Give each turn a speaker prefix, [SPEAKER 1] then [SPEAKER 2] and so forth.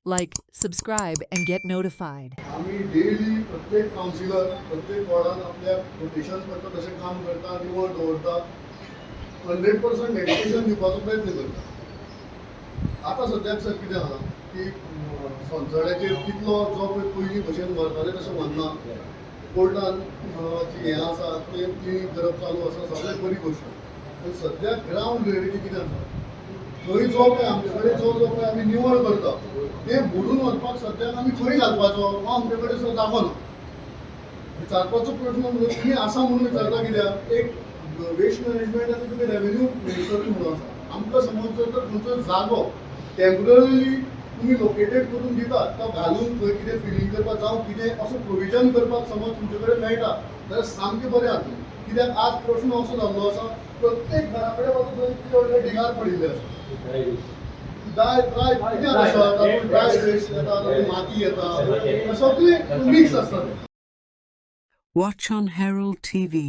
[SPEAKER 1] Like, subscribe, and get notified.
[SPEAKER 2] आम्ही daily प्रत्येक councillor प्रत्येक वॉर्डान आपल्या रोटेशन करता तशें काम करता निवळ दवरता 100% डेडिकेशन दिवपाचो प्रयत्न करता. आतां सद्याक सर कितें आहा की संसदाचेर कितलो जो पळय पयलीं भशेन व्हरताले तशें व्हरना. कोर्टान जी हें आसा तें क्लिनीक करप चालू आसा सगळें बरी गोश्ट. पूण सद्याक ग्रावंड रियलिटी कितें आसा थंय जो पळय आमचे कडेन जो पळय आमी निवळ करता तें बुडून वचपाक सद्याक आमी खंय घालपाचो हो आमचे कडेन सर जागो ना. विचारपाचो प्रश्न म्हणून तुमी आसा म्हणून विचारता कित्याक एक वेस्ट मॅनेजमेंट आनी तुमी रेव्हेन्यू मिनिस्टर म्हणून आसा. आमकां समज जर तर खंयचो जागो टेम्पररी तुमी लोकेटेड करून दितात तो घालून खंय कितें फिलिंग करपाक जावं कितें असो प्रोविजन करपाक समज तुमचे कडेन मेळटा जाल्यार सामकें बरें जातलें. कित्याक आज प्रश्न असो जाल्लो आसा प्रत्येक घरा कडेन वचून कितें व्हडले ढिगार पडिल्ले आसा. ड्राय कितें आसा तातूंत ड्राय वेस्ट येता तातूंत माती येता सगळें मिक्स आसता.
[SPEAKER 3] Watch on Herald TV.